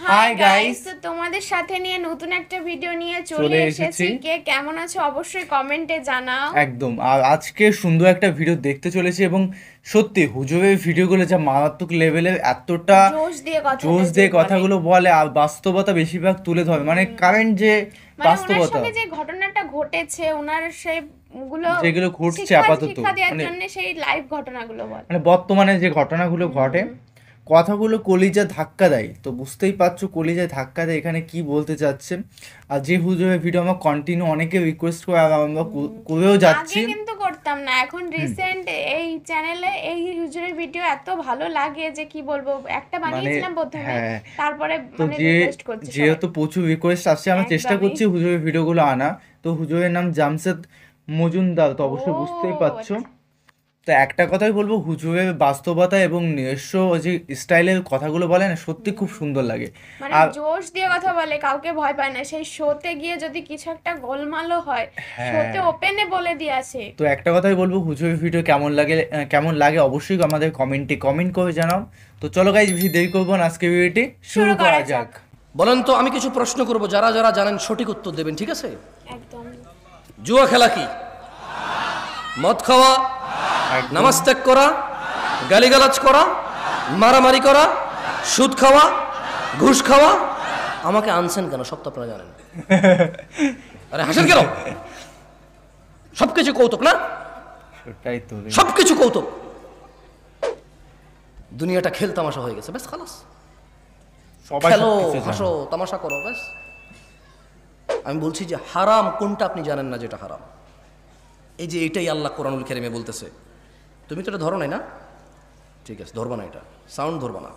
Hi guys, তো তোমাদের সাথে নিয়ে নতুন একটা ভিডিও নিয়ে চলে এসেছি। কে কেমন আছো অবশ্যই কমেন্টে জানাও। একদম। আর আজকে সুন্দর একটা ভিডিও দেখতে চলেছি এবং সত্যি হুজুরের ভিডিওগুলো যা মারাত্মক লেভেলের, এতটা জোশ দিয়ে কথাগুলো বলে আর বাস্তবতা বেশিরভাগ তুলে ধরে, মানে কারেন্ট যে বাস্তবতা, যে ঘটনাটা ঘটেছে ওনার সেই যেগুলো ঘটছে আপাতত, মানে সেই লাইভ ঘটনাগুলো বলে, মানে বর্তমানে যে ঘটনাগুলো ঘটে, কথাগুলো কলিজা ধাক্কা দেয়। তো বুঝতেই পারছো কলিজায় ধাক্কা দেয় এখানে কি বলতে চাচ্ছে। আর যে হুজুরের ভিডিও আমার কন্টিনিউ অনেকে রিকোয়েস্ট করে আর আমরা করেও যাচ্ছি, আগে কিন্তু করতাম না, এখন রিসেন্ট এই চ্যানেলে এই হুজুরের ভিডিও এত ভালো লাগে যে কি বলবো, একটা বানিয়েছিলাম প্রথমে, তারপরে মানে রিকোয়েস্ট করছি। যেহেতু প্রচুর রিকোয়েস্ট আসছে, আমরা চেষ্টা করছি হুজুরের ভিডিওগুলো আনা। তো হুজুরের নাম জামশেদ মজুমদার, তো অবশ্যই বুঝতেই পারছো। তো একটা কথাই বলবো, হুজুরের বাস্তবতা এবং নিজস্ব যে স্টাইলের কথাগুলো বলে না, সত্যি খুব সুন্দর লাগে। মানে জোশ দিয়ে কথা বলে, কাউকে ভয় পায় না। সেই শোতে গিয়ে যদি কিছু একটা গোলমালও হয়, শোতে ওপেনে বলে দিয়ে আসে। তো একটা কথাই বলবো, হুজুরের ভিডিও কেমন লাগে অবশ্যই আমাদের কমেন্টে কমেন্ট করে জানাও। তো চলো গাইস, বেশি দেরি করবো না, আজকে ভিডিওটি শুরু করা যাক। বলেন তো, আমি কিছু প্রশ্ন করব, যারা যারা জানেন সঠিক উত্তর দেবেন, ঠিক আছে? একদম। জুয়া খেলা কি? মদ খাওয়া, নামাজ ত্যাগ করা, গালিগালাজ করা, মারামারি করা, সুদ খাওয়া, ঘুষ খাওয়া। আমাকে আনছেন কেন? সব তো আপনারা জানেন। আরে হাসেন কেন? সবকিছু কৌতুক না? সবকিছু কৌতুক। দুনিয়াটা খেল তামাশা হয়ে গেছে, ব্যাস খালাস। খেলো, হাসো, তামাশা করো, ব্যাস। আমি বলছি যে হারাম কোনটা আপনি জানেন না, যেটা হারাম। এই যে এটাই আল্লাহ কোরআনুল কারীমে বলতেছে। তুমি তো এটা ধরো নাই না? ঠিক আছে, ধরবা না, এটা সাউন্ড ধরবা না।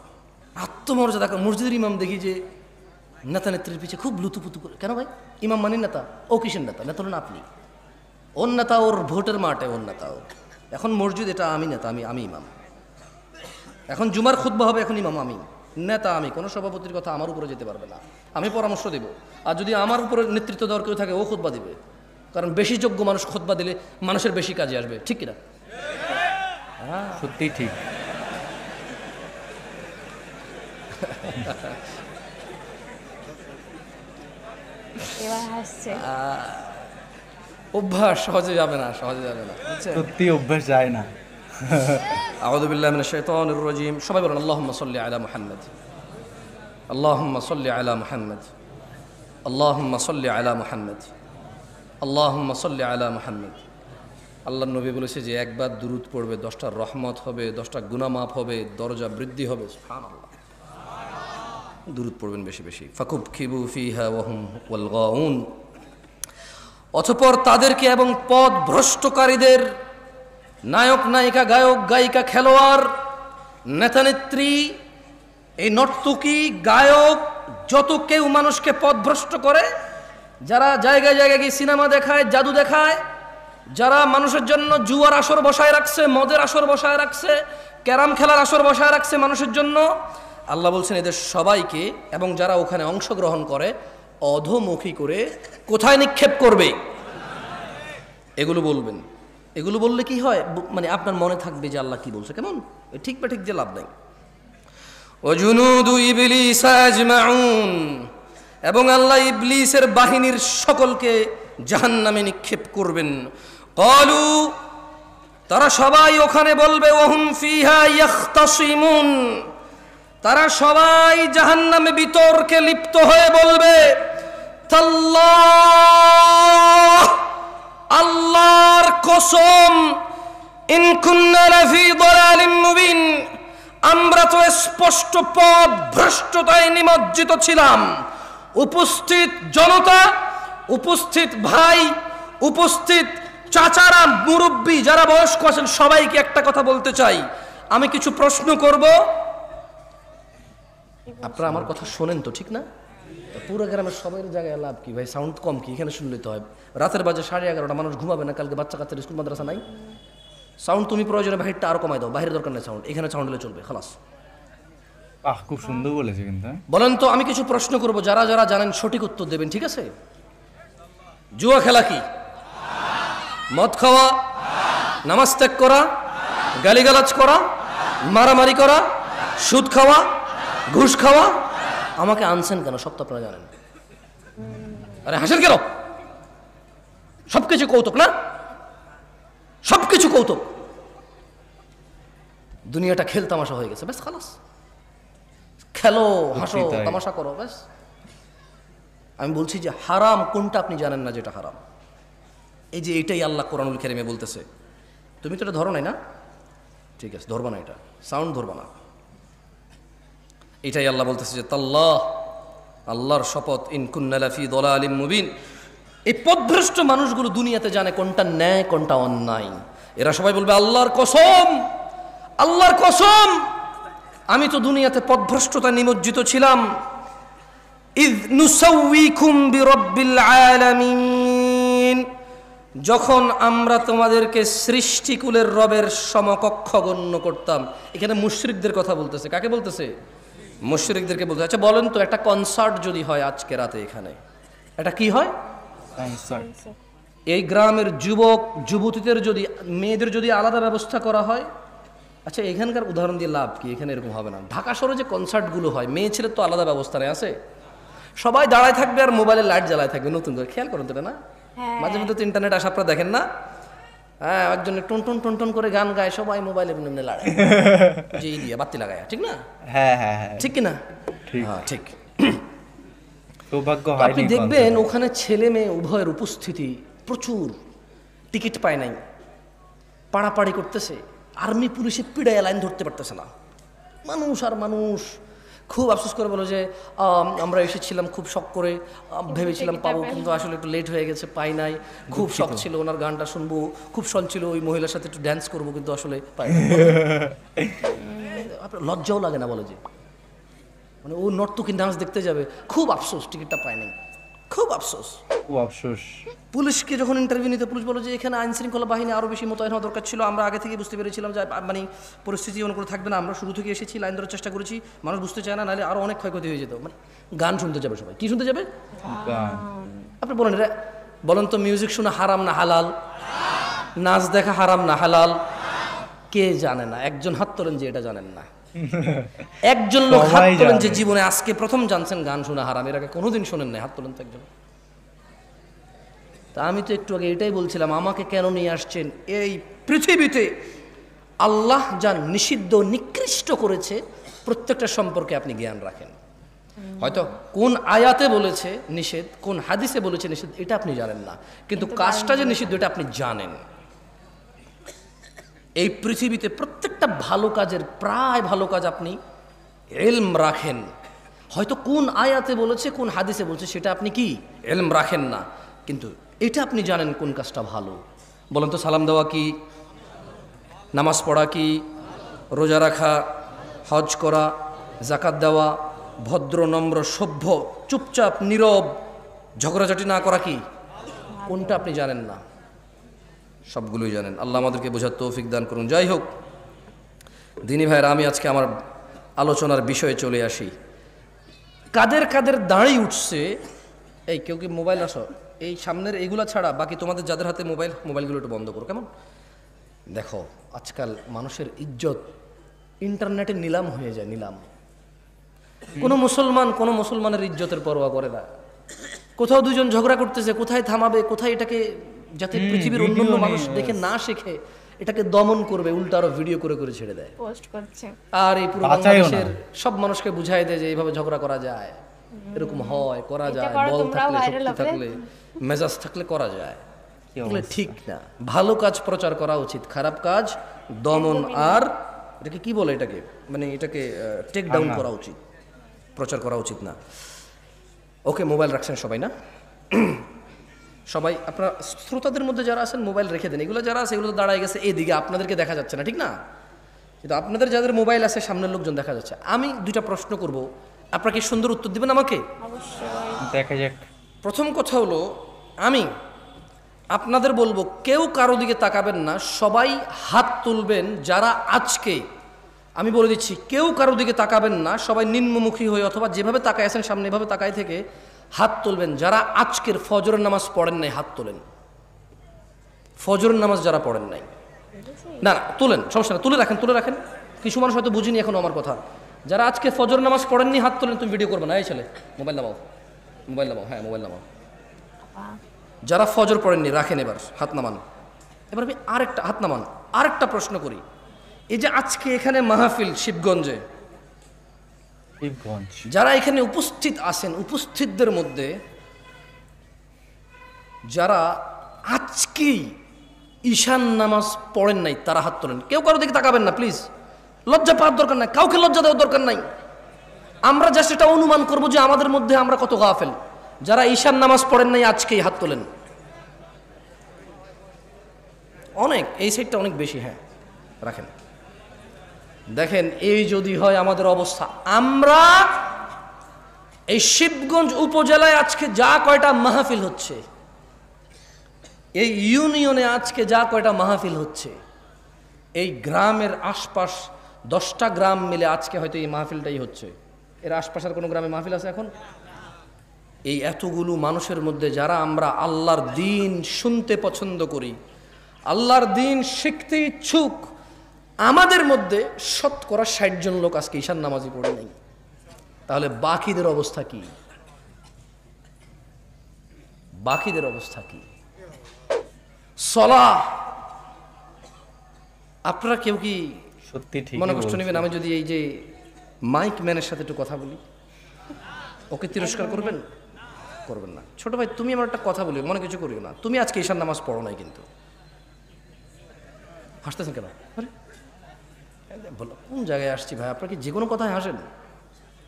আত্মমর্যাদা। মসজিদের ইমাম দেখি যে নেতা নেত্রীর পিছিয়ে খুব লুতুপুতু করে। কেন ভাই? ইমাম মানে নেতা? ও কিসের নেতা? নেতা হলেন আপনি। ওর নেতা ওর ভোটের মাঠে, ওর নেতা ও। এখন মসজিদ, এটা আমি নেতা, আমি ইমাম। এখন জুমার খুতবা হবে, এখন ইমাম আমি, নেতা আমি। কোনো সভাপতির কথা আমার উপরে যেতে পারবে না, আমি পরামর্শ দেব। আর যদি আমার উপরে নেতৃত্ব দেওয়ার কেউ থাকে, ও খুতবা দিবে। কারণ বেশি যোগ্য মানুষ খুতবা দিলে মানুষের বেশি কাজে আসবে, ঠিক কিনা? সত্যি ঠিক। অভ্যাস সহজে যাবে না, সহজে যাবে না, সত্যি অভ্যাস যায় না। আউযু বিল্লাহি মিনাশ শাইতানির রাজীম। সবাই বলেন আল্লাহুম্মা সাল্লি আলা মুহাম্মাদ, আল্লাহুম্মা সাল্লি আলা মুহাম্মাদ, আল্লাহুম্মা সাল্লি আলা মুহাম্মাদ, আল্লাহুম্মা সাল্লি আলা মুহাম্মাদ। আল্লাহর নবী বলেছে যে একবার দুরূদ পড়বে 10টা রহমত হবে, 10টা গুনাহ মাফ হবে, দরজা বৃদ্ধি হবে। সুবহানাল্লাহ। দুরূদ পড়বেন বেশি বেশি। ফাকুবকিবু ফিহা ওয়া হুম ওয়াল গাউন। অতঃপর তাদেরকে এবং পথ ভ্রষ্টকারীদের, নায়ক নায়িকা, গায়ক গায়িকা, খেলোয়াড়, নেতানেত্রী, এই নর্তকী, গায়ক, যত কেউ মানুষকে পথভ্রষ্ট করে, যারা জায়গায় জায়গায় গিয়ে সিনেমা দেখায়, জাদু দেখায়, যারা মানুষের জন্য জুয়ার আসর বসায় রাখছে, মদের আসর বসায় রাখছে, ক্যারাম খেলার আসর বসায় রাখছে মানুষের জন্য, আল্লাহ বলছেন এদের সবাইকে এবং যারা ওখানে অংশগ্রহণ করে অধোমুখী করে কোথায় নিক্ষেপ করবে, এগুলো বলবেন। এগুলো বললে কি হয়, মানে আপনার মনে থাকবে যে আল্লাহ কি বলছে। কেমন? ঠিক বা ঠিক যে লাভ নাই। ওয়াজুনুদু ইবলিস আজমাউন। এবং আল্লাহ ইবলিসের বাহিনীর সকলকে জাহান্নামে নিক্ষেপ করবেন। ক্বালু, তারা সবাই ওখানে বলবে, ওয়াহুম ফিহা ইয়াখতাসিমুন, তারা সবাই জাহান্নামে বিতর্কে লিপ্ত হয়ে বলবে, তাল্লাহ, আল্লাহর কসম, ইন কুন্না লাফি দালালিম মুবিন, আমরা তো স্পষ্ট পথ ভ্রষ্টতায় নিমজ্জিত ছিলাম। উপস্থিত জনতা, উপস্থিত ভাই, উপস্থিত চাচারা, মুরব্বী, যারা বয়স্ক আছেন, সবাইকে একটা কথা বলতে চাই। আমি কিছু প্রশ্ন করব, আপনারা আমার কথা শোনেন তো, ঠিক না? পুরো গ্রামের সবাই জায়গায় লাভ কি ভাই? সাউন্ড কম কি? এখানে শুনলে তো হয়। রাতের বাজে 11:30, মানুষ ঘুমাবে না, কালকে বাচ্চা কাচ্চার স্কুল মাদ্রাসা নাই। সাউন্ড তুমি প্রয়োজনে বাহিরটা আরো কমাই দাও, বাহিরের দরকার নেই সাউন্ড, এখানে সাউন্ড হলে চলবে, খালাস। খুব সুন্দর বলেছে কিন্তু। বলেন তো, আমি কিছু প্রশ্ন করব, যারা যারা জানেন সঠিক উত্তর দেবেন, ঠিক আছে? জুয়া খেলা কি? মদ খাওয়া, নামাজ ত্যাগ করা, গালিগালাজ করা, মারামারি করা, সুদ খাওয়া, ঘুষ খাওয়া, আমাকে আনছেন কেন সব তো আপনারা জানেন। আরে হাসেন কেন? সবকিছু কৌতুক না, সবকিছু কৌতুক। দুনিয়াটা খেল তামাশা হয়ে গেছে, ব্যাস খালাস। খেলো, হাসো, তামাশা করো, ব্যাস। আমি বলছি যে হারাম কোনটা আপনি জানেন না, যেটা হারাম। এই যে এটাই আল্লাহ কোরআনুল কারীমে বলতেছে। তুমি তো এটা ধরো নাই না, ঠিক আছে, ধরবা না, এটা সাউন্ড ধরবা না। এটাই আল্লাহ বলতেছে যে তাল্লাহ, আল্লাহর শপথ, ইন কুন্না লাফি দালালিম মুবিন। এই পথভ্রষ্ট মানুষগুলো দুনিয়াতে জানে কোনটা ন্যায় কোনটা অন্যায়। এরা সবাই বলবে আল্লাহর কসম, আল্লাহর কসম, আমি তো দুনিয়াতে পথভ্রষ্টতা নিমজ্জিত ছিলাম। ইয নুসাউইকুম বিরাব্বিল আলামিন, যখন আমরা তোমাদেরকে সৃষ্টিকুলের রবের সমকক্ষ গণ্য করতাম। এখানে মুশরিকদের কথা বলতেছে। কাকে বলতেছে? মুশরিকদেরকে বলতে। আচ্ছা বলেন তো, একটা কনসার্ট যদি হয় আজকে রাতে এখানে, এটা কি হয়? এই গ্রামের যুবক যুবতীদের যদি, মেয়েদের যদি আলাদা ব্যবস্থা করা হয়, আচ্ছা এখানকার উদাহরণ দিয়ে লাভ কি? এখানে এরকম হবে না। ঢাকা শহরে যে কনসার্টগুলো হয়, মেয়ে ছেলের তো আলাদা ব্যবস্থা নেই, আছে? সবাই দাঁড়ায় থাকবে আর মোবাইলে লাইট জ্বালায় থাকবে নতুন করে। খেয়াল করেন তো এটা না? মাঝে মধ্যে তো ইন্টারনেট আসা আপনারা দেখেন না? হ্যাঁ, একজন টন টন টন টন করে গান গায়, সবাই মোবাইলে লাড়ায় যে দিয়ে বাতি লাগায়, ঠিক না? হ্যাঁ হ্যাঁ হ্যাঁ, ঠিক কিনা? ঠিক ঠিক। সৌভাগ্য আপনি দেখবেন ওখানে ছেলে মেয়ে উভয়ের উপস্থিতি প্রচুর, টিকিট পায় নাই, পাড়াপাড়ি করতেছে, আর্মি পুলিশে পিড়ায় লাইন ধরতে পারতেছে না, মানুষ আর মানুষ। খুব আফসোস করে বলো যে আমরা এসেছিলাম খুব শখ করে, ভেবেছিলাম পাবো, কিন্তু আসলে একটু লেট হয়ে গেছে, পাই নাই। খুব শখ ছিল ওনার গানটা শুনবো, খুব শখ ছিল ওই মহিলার সাথে একটু ড্যান্স করবো, কিন্তু আসলে পাই নাই। আপনার লজ্জাও লাগে না বলে যে, মানে ও নর্তকী ডান্স দেখতে যাবে, খুব আফসোস টিকিটটা পায় নাই, খুব আফসোস, খুব আফসোস। পুলিশকে যখন ইন্টারভিউ নিতে, পুলিশ বলো যে এখানে আইন শৃঙ্খলা বাহিনী আরও বেশি মোতায়েন হওয়া দরকার ছিল। আমরা আগে থেকে বুঝতে পেরেছিলাম যে মানে পরিস্থিতি এমন করে থাকবে না, আমরা শুরু থেকে এসেছি, লাইন ধরার চেষ্টা করেছি, মানুষ বুঝতে চায় না, নাহলে আরও অনেক ক্ষয়ক্ষতি হয়ে যেত। মানে গান শুনতে যাবে সবাই, কি শুনতে যাবে? আপনি বলেন, বলেন তো, মিউজিক শোনা হারাম না হালাল? নাচ দেখা হারাম না হালাল? কে জানে না? একজন হাত তোলেন যে এটা জানেন না। একজন লোক হাত তোলেন যে জীবনে আজকে প্রথম জানছেন গান শোনা হারাম, এর আগে কোনোদিন শোনেন না, হাত তোলেন তো একজন। তা আমি তো একটু আগে এটাই বলছিলাম, আমাকে কেন নিয়ে আসছেন এই পৃথিবীতে? আল্লাহ যা নিষিদ্ধ নিকৃষ্ট করেছে প্রত্যেকটা সম্পর্কে আপনি জ্ঞান রাখেন। হয়তো কোন আয়াতে বলেছে নিষেধ, কোন হাদিসে বলেছে নিষেধ, এটা আপনি জানেন না, কিন্তু কাজটা যে নিষিদ্ধ এটা আপনি জানেন। এই পৃথিবীতে প্রত্যেকটা ভালো কাজের, প্রায় ভালো কাজ আপনি ইলম রাখেন। হয়তো কোন আয়াতে বলেছে, কোন হাদিসে বলছে, সেটা আপনি কি ইলম রাখেন না, কিন্তু এটা আপনি জানেন কোন কাজটা ভালো। বলেন তো, সালাম দেওয়া কি, নামাজ পড়া কি, রোজা রাখা, হজ করা, জাকাত দেওয়া, ভদ্র নম্র সভ্য চুপচাপ নীরব ঝগড়াঝাটি না করা কি, কোনটা আপনি জানেন না? সবগুলোই জানেন। আল্লাহ আমাদেরকে বোঝার তৌফিক দান করুন। যাই হোক দিনী ভাইরা, আমি আজকে আমার আলোচনার বিষয়ে চলে আসি। কাদের কাদের দাঁড়িয়ে উঠছে, এই কেউ কি মোবাইল আসো, এই সামনের এইগুলা ছাড়া বাকি তোমাদের যাদের হাতে মোবাইলগুলো একটু বন্ধ করো, কেমন? দেখো আজকাল মানুষের ইজ্জত ইন্টারনেটে নিলাম হয়ে যায়, নিলাম। কোনো মুসলমানের ইজ্জতের পরোয়া করে না। কোথাও দুজন ঝগড়া করতেছে, কোথায় থামাবে, কোথায় এটাকে, যাতে পৃথিবীর অন্যান্য মানুষ দেখে না শেখে, এটাকে দমন করবে, উল্টা আরো ভিডিও করে করে ছেড়ে দেয়, পোস্ট করছে। আর এই পুরো বাংলাদেশের সব মানুষকে বুঝাই দেয় যে এইভাবে ঝগড়া করা যায়, এরকম হয়, করা যায়, বল থাকলে, শক্তি থাকলে, মেজাজ থাকলে করা যায়। এগুলো ঠিক না। ভালো কাজ প্রচার করা উচিত, খারাপ কাজ দমন, আর এটাকে কি বলে, এটাকে মানে এটাকে টেক ডাউন করা উচিত, প্রচার করা উচিত না। ওকে, মোবাইল রাখছেন সবাই না? সবাই আপনার শ্রোতাদের মধ্যে যারা আছেন মোবাইল রেখে দেন। এগুলো যারা আছে এগুলো দাঁড়ায় গেছে এদিকে, আপনাদেরকে দেখা যাচ্ছে না, ঠিক না? কিন্তু আপনাদের যাদের মোবাইল আছে সামনের লোকজন দেখা যাচ্ছে। আমি দুইটা প্রশ্ন করব, আপনারা কি সুন্দর উত্তর দিবেন আমাকে? অবশ্যই, দেখা যাক। প্রথম কথা হলো, আমি আপনাদের বলবো কেউ কারো দিকে তাকাবেন না, সবাই হাত তুলবেন যারা আজকে, আমি বলে দিচ্ছি, কেউ কারো দিকে তাকাবেন না, সবাই নিম্নমুখী হয়ে অথবা যেভাবে তাকায় আছেন সামনে এভাবে তাকায় থেকে হাত তুলবেন যারা আজকের ফজরের নামাজ পড়েন নাই, হাত তোলেন। ফজরের নামাজ যারা পড়েন নাই, না না তুলেন, সমস্যা না, তুলে রাখেন। কিছু মানুষ হয়তো বুঝিনি এখনো আমার কথা, যারা আজকে ফজর নামাজ পড়েননি হাত তোলেন, তুমি ভিডিও করবে না। এই ছেলে মোবাইল নামাও, মোবাইল নামাও, হ্যাঁ মোবাইল নামাও। যারা ফজর পড়েননি রাখেন, এবার হাত নামান। এবার আমি আরেকটা হাত নামান, আরেকটা প্রশ্ন করি। এই যে আজকে এখানে মাহফিল শিবগঞ্জে, যারা এখানে উপস্থিত আছেন, উপস্থিতদের মধ্যে যারা আজকেই ঈশান নামাজ পড়েন নাই তারা হাত তোলেন। কেউ কারো দিকে তাকাবেন না প্লিজ, লজ্জা পাওয়ার দরকার নাই, কাউকে লজ্জা দেওয়ার দরকার নাই। আমরা জাস্ট এটা অনুমান করবো যে আমাদের মধ্যে আমরা কত গাফেল। যারা ঈশান নামাজ পড়েন নাই আজকেই হাত তোলেন। অনেক, এই সাইডটা অনেক বেশি, হ্যাঁ রাখেন। দেখেন এই যদি হয় আমাদের অবস্থা, আমরা এই শিবগঞ্জ উপজেলায় আজকে যা কয়টা মাহফিল হচ্ছে, এই ইউনিয়নে আজকে যা কয়টা মাহফিল হচ্ছে, এই গ্রামের আশপাশ 10টা গ্রাম মিলে আজকে হয়তো এই মাহফিলটাই হচ্ছে। এর আশপাশের কোনো গ্রামে মাহফিল আছে এখন? এই এতগুলো মানুষের মধ্যে যারা আমরা আল্লাহর দ্বীন শুনতে পছন্দ করি, আল্লাহর দ্বীন শিখতে ইচ্ছুক, আমাদের মধ্যে শতকরা 60 জন লোক আজকে ঈশান নামাজি পড়ে নেই। তাহলে বাকিদের অবস্থা কি? বাকিদের অবস্থা কি? সলাহ, আপনারা কেউ কি সত্যি ঠিক মনে কষ্ট নেবেন আমি যদি এই যে মাইক ম্যানের সাথে একটু কথা বলি? ওকে তিরস্কার করবেন? করবেন না। ছোট ভাই তুমি আমার একটা কথা বলি, মনে কিছু করিও না। তুমি আজকে ঈশান নামাজ পড়ো নাই কিন্তু। হাসতেছেন কেন? বলো কোন জায়গায় আসছি ভাই? আপনার কি যে কোনো কথায় হাসেন?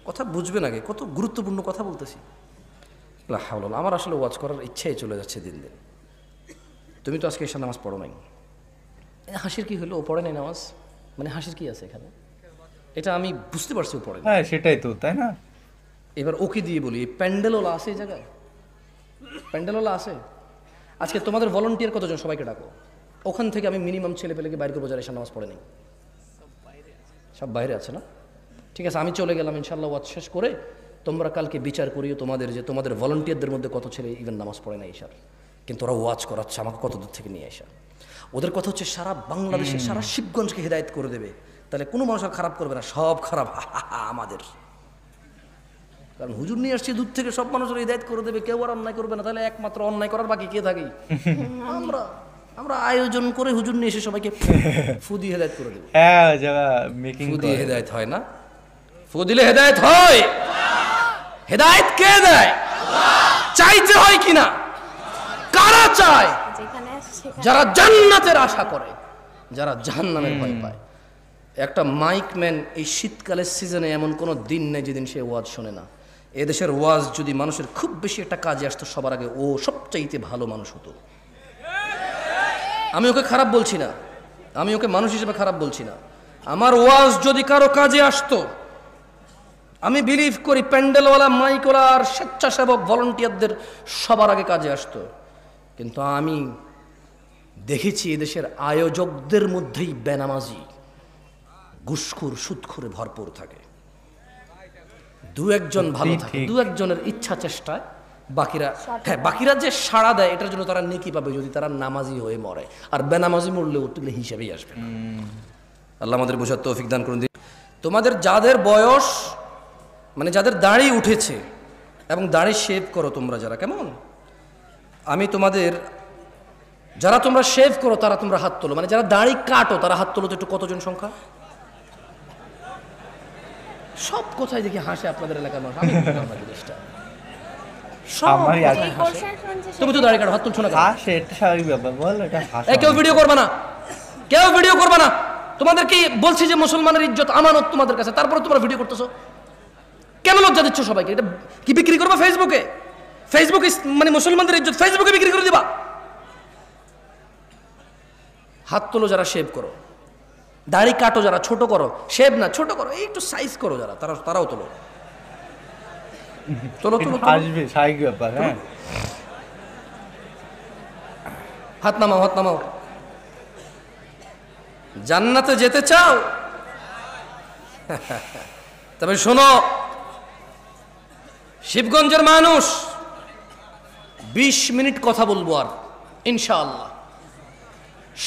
কথা বুঝবেন আগে, কত গুরুত্বপূর্ণ কথা বলতেছি। আমার আসলে ওয়াজ করার ইচ্ছাই চলে যাচ্ছে দিন দিন। তুমি তো আজকে ঈশান নামাজ পড়ো নাই, হাসির কি হলো? ও পড়ে নাই নামাজ, মানে হাসির কি আছে এখানে? এটা আমি বুঝতে পারছি ও পড়ে নাই। হ্যাঁ সেটাই তো, তাই না? এবার ওকে দিয়ে বলি, প্যান্ডেলওয়ালা আছে এই জায়গায়? প্যান্ডেলওয়ালা আছে? আজকে তোমাদের ভলান্টিয়ার কতজন? সবাইকে ডাকো। ওখান থেকে আমি মিনিমাম ছেলে পেলেকে বাইরে করবো যারা ঈশান নামাজ পড়ে নেই। সব বাইরে আছে না? ঠিক আছে, আমি চলে গেলাম ইনশাল্লাহ। ওয়াজ শেষ করে তোমরা কালকে বিচার করিও তোমাদের যে তোমাদের ভলান্টিয়ারদের মধ্যে কত ছেলে ইভেন নামাজ পড়ে না ঈশার, কিন্তু ওরা ওয়াজ করাচ্ছে আমাকে কত দূর থেকে নিয়ে আসা। ওদের কথা হচ্ছে সারা বাংলাদেশে, সারা শিবগঞ্জকে হেদায়েত করে দেবে। তাহলে কোনো মানুষ আর খারাপ করবে না, সব খারাপ আমাদের। কারণ হুজুর নিয়ে আসছে দূর থেকে, সব মানুষের হেদায়েত করে দেবে, কেউ আর অন্যায় করবে না। তাহলে একমাত্র অন্যায় করার বাকি কে থাকে? আমরা আয়োজন করে হুজুর নিয়ে এসে সবাইকে ফু দিয়ে হেদায়েত করে দেবো। হ্যাঁ যারা মেকিং ফু দিয়ে হেদায়েত হয় না? ফু দিলে হেদায়েত হয়? হেদায়েত কে দেয়? চাইতে হয় কিনা? কারা চায়? যারা জান্নাতের আশা করে, যারা জাহান্নামের ভয় পায়। একটা মাইক ম্যান এই শীতকালের সিজনে এমন কোনো দিন নেই যেদিন সে ওয়াজ শোনে না। এদেশের ওয়াজ যদি মানুষের খুব বেশি একটা কাজে আসতো, সবার আগে ও সবচাইতে ভালো মানুষ হতো। আমি ওকে খারাপ বলছি না, আমি ওকে মানুষ হিসেবে খারাপ বলছি না। আমার ওয়াজ যদি কারো কাজে আসতো, আমি বিলিভ করি প্যান্ডেলওয়ালা, মাইকওয়ালা আর স্বেচ্ছাসেবক ভলান্টিয়ারদের সবার আগে কাজে আসতো। কিন্তু আমি দেখেছি এদেশের আয়োজকদের মধ্যেই বেনামাজি, ঘুষখোর, সুদখোরে ভরপুর থাকে। দু একজন ভালো থাকে, দু একজনের ইচ্ছা চেষ্টায় বাকিরা, হ্যাঁ বাকিরা যে সাড়া দেয় এটার জন্য তারা নেকি পাবে যদি তারা নামাজি হয়ে মরে। আর বেনামাজি মরলে ওগুলো হিসাবেই আসবে না। আল্লাহ আমাদের বোঝার তৌফিক দান করুন। তোমাদের যাদের বয়স, মানে যাদের দাড়ি উঠেছে এবং দাড়ি শেভ করো তোমরা যারা, কেমন? আমি তোমাদের, যারা তোমরা শেভ করো তারা তোমরা হাত তোলো। মানে যারা দাড়ি কাটো তারা হাত তোলো তো একটু, কতজন সংখ্যা? সব কোথায় দেখি হাসে আপনাদের এলাকার মানুষ। আমি বুঝলাম না জিনিসটা। তুমি তো দাড়ি কাটো, হাত তুলছো না? এটা স্বাভাবিক ব্যাপার, বল এটা হাসা। কেউ ভিডিও করবে না, কেউ ভিডিও করবে না। তোমাদের কি বলছি যে মুসলমানের ইজ্জত আমানত তোমাদের কাছে, তারপরে তোমরা ভিডিও করতেছো কেন? লজ্জা দিচ্ছ সবাইকে। এটা কি বিক্রি করবে ফেসবুকে? ফেসবুকে মানে মুসলমানদের ইজ্জত ফেসবুকে বিক্রি করে দিবা? হাত তোলো যারা শেভ করো, দাড়ি কাটো যারা, ছোট করো, শেভ না ছোট করো, এই একটু সাইজ করো যারা, তারাও তোলো। তোলো তোলো, আসবে স্বাভাবিক ব্যাপার। হ্যাঁ হাত নামাও, হাত নামাও। জান্নাতে যেতে চাও? তবে শোনো, শিবগঞ্জের মানুষ 20 মিনিট কথা বলবো, আর ইনশাআল্লাহ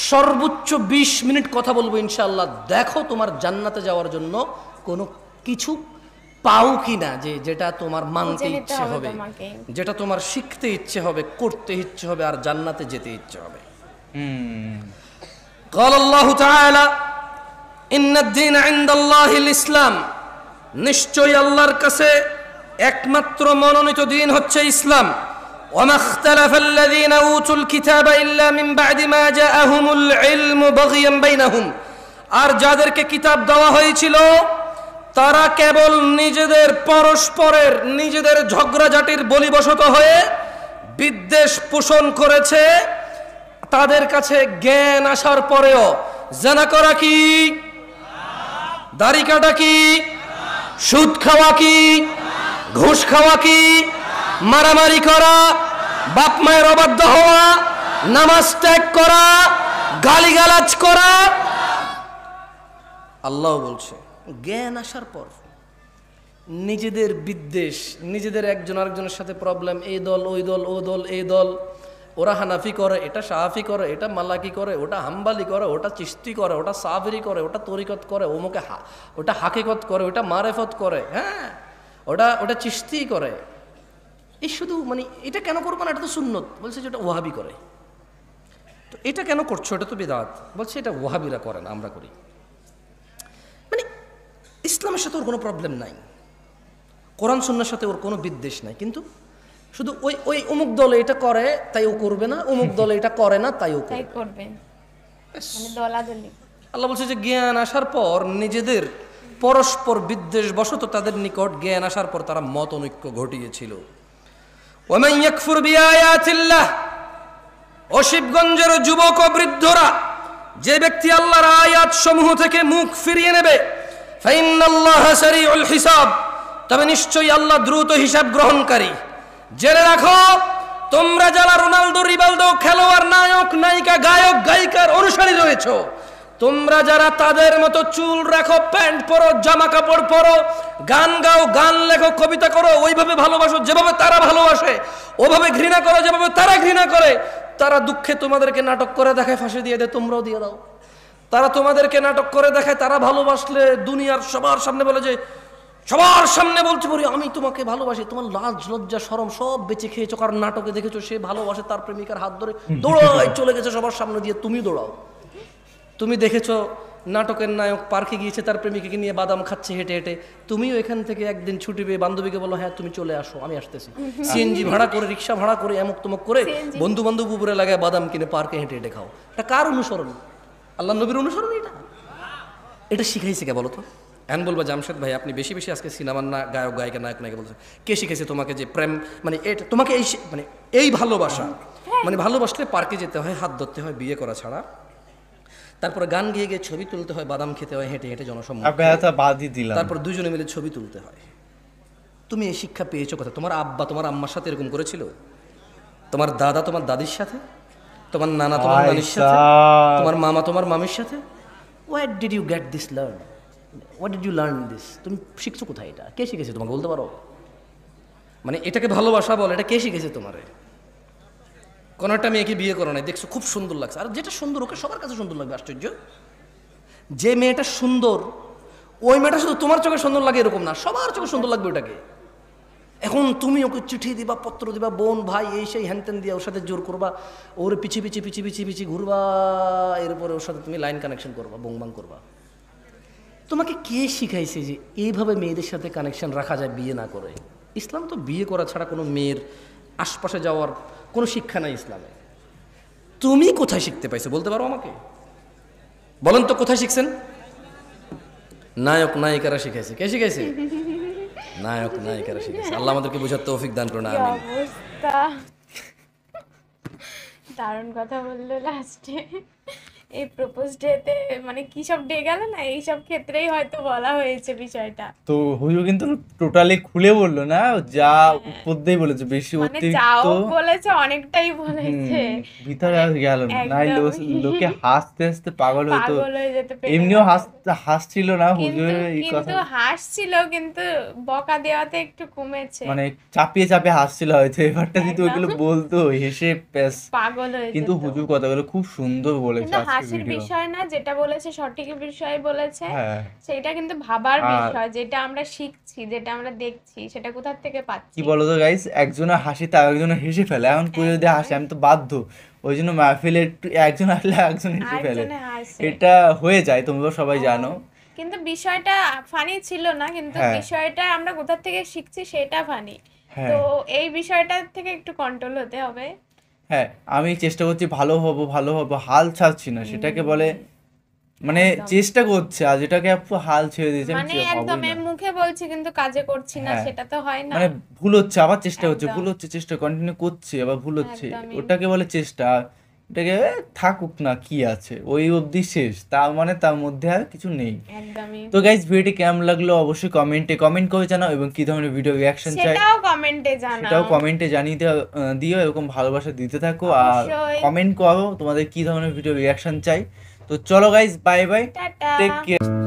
সর্বোচ্চ 20 মিনিট কথা বলবো ইনশাআল্লাহ। দেখো তোমার জান্নাতে যাওয়ার জন্য কোনো কিছু পাও কিনা, যে যেটা তোমার মানতে বুঝে নিতে ইচ্ছে হবে, তোমাকে। যেটা তোমার শিখতে ইচ্ছে হবে, করতে ইচ্ছে হবে, আর জান্নাতে যেতে ইচ্ছে হবে। قال الله تعالى إن الدين عند الله الإسلام, নিশ্চয়ই আল্লাহর কাছে একমাত্র মনোনীত দিন হচ্ছে ইসলাম। وما اختلف الذين أوتوا الكتاب إلا من بعد ما جاءهم العلم بغيا بينهم, আর যাদেরকে কিতাব দেওয়া হয়েছিল তারা কেবল নিজেদের পরস্পরের নিজেদের ঝগড়াঝাটির বলিবশত হয়ে বিদ্বেষ পোষণ করেছে। তাদের কাছে জ্ঞান আসার পরেও জানা করা কি, দাড়ি কাটা কি, সুদ খাওয়া কি, ঘুষ খাওয়া কি, মারামারি করা, বাপ মায়ের অবাধ্য হওয়া, নামাজ ত্যাগ করা, গালিগালাজ করা। আল্লাহ বলছে জ্ঞান আসার পর নিজেদের বিদ্বেষ, নিজেদের একজন আরেকজনের সাথে প্রবলেম, এই দল ওই দল, ও দল এই দল, ওরা হানাফি করে, এটা শাহাফি করে, এটা মালাকি করে, ওটা হাম্বালি করে, ওটা চিস্তি করে, ওটা সাবরি করে, ওটা তরিকত করে, ওমুকে ওটা হাকিকত করে, ওটা মারেফত করে, হ্যাঁ ওটা চিস্তি করে। এই শুধু মানে এটা কেন করবো না, এটা তো সুন্নত। বলছে যে এটা ওয়াহাবি করে। তো এটা কেন করছো, এটা তো বিদআত। বলছে এটা ওয়াহাবিরা করে না, আমরা করি। মানে ইসলামের সাথে ওর কোনো প্রবলেম নাই, কোরআন সুন্নাহর সাথে ওর কোনো বিদ্বেষ নাই, কিন্তু শুধু ওই ওই অমুক দলে এটা করে তাই ও করবে না, অমুক দলে এটা করে না তাই ও করবে। মানে দলাদলি। আল্লাহ বলছে যে জ্ঞান আসার পর নিজেদের পরস্পর বিদ্বেষ বশত তাদের নিকট জ্ঞান আসার পর তারা মত অনৈক্য ঘটিয়েছিল। ওয়ামান ইয়াকফুর বিআয়াতিল্লাহ, ও শিবগঞ্জের যুবক ও বৃদ্ধরা, যে ব্যক্তি আল্লাহর আয়াত সমূহ থেকে মুখ ফিরিয়ে নেবে, ফাইন্নাল্লাহা সারিউল হিসাব, তবে নিশ্চয়ই আল্লাহ দ্রুত হিসাব গ্রহণকারী। জেনে রাখো, তোমরা যারা রোনালদো, রিভালদো, খেলোয়াড়, নায়ক, নায়িকা, গায়ক, গায়িকার অনুসারী রয়েছো, তোমরা যারা তাদের মতো চুল রাখো, প্যান্ট পরো, জামা কাপড় পরো, গান গাও, গান লেখো, কবিতা করো, ওইভাবে ভালোবাসো যেভাবে তারা ভালোবাসে, ওভাবে ঘৃণা করো যেভাবে তারা ঘৃণা করে, তারা দুঃখে তোমাদেরকে নাটক করে দেখায়, ফাঁসি দিয়ে দেয়, তোমরাও দিয়ে দাও। তারা তোমাদেরকে নাটক করে দেখায়, তারা ভালোবাসলে দুনিয়ার সবার সামনে বলে যে, সবার সামনে বলতে পারি আমি তোমাকে ভালোবাসি, তোমার লাজ লজ্জা শরম সব বেঁচে খেয়েছো, কারণ নাটকে দেখেছো সে ভালোবাসে তার প্রেমিকার হাত ধরে দৌড়ায় চলে গেছে সবার সামনে দিয়ে, তুমি দৌড়াও। তুমি দেখেছো নাটকের নায়ক পার্কে গিয়েছে তার প্রেমিকাকে নিয়ে বাদাম খাচ্ছে হেঁটে হেঁটে, তুমিও এখান থেকে একদিন ছুটি পেয়ে বান্ধবীকে বলো হ্যাঁ তুমি চলে আসো, আমি আসতেছি, সিএনজি ভাড়া করে, রিক্সা ভাড়া করে, এমক তমক করে বন্ধু বান্ধব উপরে লাগায় বাদাম কিনে পার্কে হেঁটে হেঁটে খাও। এটা কার অনুসরণ? আল্লাহ নবীর অনুসরণ? এটা শিখাইছে কে বলো তো? এখন বলবো জামশেদ ভাই আপনি বেশি বেশি আজকে সিনেমার না গায়ক গায়িকা নায়ক নায়িকা বলছেন, কে শিখেছে তোমাকে যে প্রেম মানে এটা তোমাকে এই মানে এই ভালোবাসা, মানে ভালোবাসলে পার্কে যেতে হয়, হাত ধরতে হয়, বিয়ে করা ছাড়া, তারপরে গান গিয়ে গিয়ে ছবি তুলতে হয়, বাদাম খেতে হয় হেঁটে হেঁটে জনসম্মুখে, তারপর দুজনে মিলে ছবি তুলতে হয়। তুমি এই শিক্ষা পেয়েছো কোথায়? তোমার আব্বা তোমার আম্মার সাথে এরকম করেছিল? তোমার দাদা তোমার দাদির সাথে? তোমার নানা তোমার নানির সাথে? তোমার মামা তোমার মামির সাথে? Where did you get this learn? What did you learn this? তুমি শিখছো কোথায়? এটা কে শিখেছে তোমাকে বলতে পারো? মানে এটাকে ভালোবাসা বল, এটা কে শিখেছে তোমারে? কোনো একটা মেয়েকে বিয়ে করো নাই, দেখছো খুব সুন্দর লাগছে, আর যেটা সুন্দর ওকে সবার কাছে সুন্দর লাগবে। আশ্চর্য, যে মেয়েটা সুন্দর ওই মেয়েটা শুধু তোমার চোখে সুন্দর লাগে এরকম না, সবার চোখে সুন্দর লাগবে ওটাকে। এখন তুমি ওকে চিঠি দিবা, পত্র দিবা, বোন ভাই এই সেই হ্যানত্যান দিয়ে ওর সাথে জোর করবা, ওর পিছিয়ে পিছিয়ে পিছিয়ে পিছিয়ে পিছিয়ে ঘুরবা, এরপরে ওর সাথে তুমি লাইন কানেকশন করবা, বংবাং করবা। তোমাকে কে শিখাইছে যে এইভাবে মেয়েদের সাথে কানেকশন রাখা যায় বিয়ে না করে? ইসলাম তো বিয়ে করা ছাড়া কোনো মেয়ের আশপাশে যাওয়ার কোনো শিক্ষা নাই ইসলামে। তুমি কোথায় শিখতে পাইছো বলতে পারো আমাকে? বলেন তো কোথায় শিখছেন? নায়ক নায়িকারা শিখাইছে। কে শিখাইছে? নায়ক নায়িকারা শিখাইছে। আল্লাহ আমাদেরকে বোঝার তৌফিক দান করুন, আমিন। দারুণ কথা বললো লাস্টে। এই প্রপোজ ডেতে মানে কি সব ডে গেল না, এই সব ক্ষেত্রেই হয়তো বলা হয়েছে বিষয়টা। তো হুজুর কিন্তু টোটালি খুলে বললো না, যা উপদেই বলেছে, বেশি অতিরিক্ত বলেছে, অনেকটাই বলেছে, ভিতরে আর গেল না, নাই লোকে হাসতে হাসতে পাগল হতো। এমনিও হাসছিল না হুজুরের এই কথা, কিন্তু হাসছিল, কিন্তু বকা দেওয়াতে একটু কমেছে, মানে চাপিয়ে চাপিয়ে হাসছিল হয়তো। এবারটা যদি ওইগুলো বলতো হেসে প্যাস পাগল হয়ে যেত। কিন্তু হুজুর কথাগুলো খুব সুন্দর বলেছে। হাসির ভিডিও। বিষয় না, যেটা বলেছে সঠিক বিষয় বলেছে। হ্যাঁ সেটা কিন্তু ভাবার আর বিষয়, যেটা আমরা শিখছি, যেটা আমরা দেখছি, সেটা কোথা থেকে কি পাচ্ছি। বলতো গাইস, একজনের হাসি তার একজনের হেসে ফেলে, এখন কেউ যদি হাসে আমি তো বাধ্য, ওই জন্য মাহফিলে একটু একজন আসলে একজন হেসে ফেলে, আরেকজনে হাসে। এটা হয়ে যায়, তোমরা সবাই জানো। কিন্তু বিষয়টা ফানি ছিল না, কিন্তু হ্যাঁ বিষয়টা আমরা কোথা থেকে শিখছি সেটা ফানি। হ্যাঁ তো এই বিষয়টা থেকে একটু কন্ট্রোল হতে হবে। হ্যাঁ, আমি চেষ্টা করছি ভালো হব ভালো হব, হাল ছাড়ছি না, সেটাকে বলে মানে একদম। চেষ্টা করছে, আর যেটাকে আপু হাল ছেড়ে দিয়েছে আমি মানে হবই একদম না। মুখে বলছি কিন্তু কাজে করছি না, হ্যাঁ সেটা তো হয় না। মানে ভুল হচ্ছে, আবার চেষ্টা হচ্ছে, একদম ভুল হচ্ছে, চেষ্টা কন্টিনিউ করছে, আবার ভুল হচ্ছে, একদমই ওটাকে বলে চেষ্টা। এটাকে থাকুক না, কি আছে, ওই অবধি শেষ, তার মানে তার মধ্যে আর কিছু নেই। একদমই তো গাইজ ভিডিওটি কেমন লাগলো অবশ্যই কমেন্ট করে জানাও, এবং কি ধরনের ভিডিও রিয়াকশন চাই সেটাও কমেন্টে সেটাও জানাও। কমেন্টে জানিয়ে দিও, এরকম ভালোবাসা দিতে থাকো, আর অবশ্যই। কমেন্ট করো তোমাদের কি ধরনের ভিডিও রিয়াকশন চাই। তো চলো গাইজ, বাই বাই, টাটা। Take care.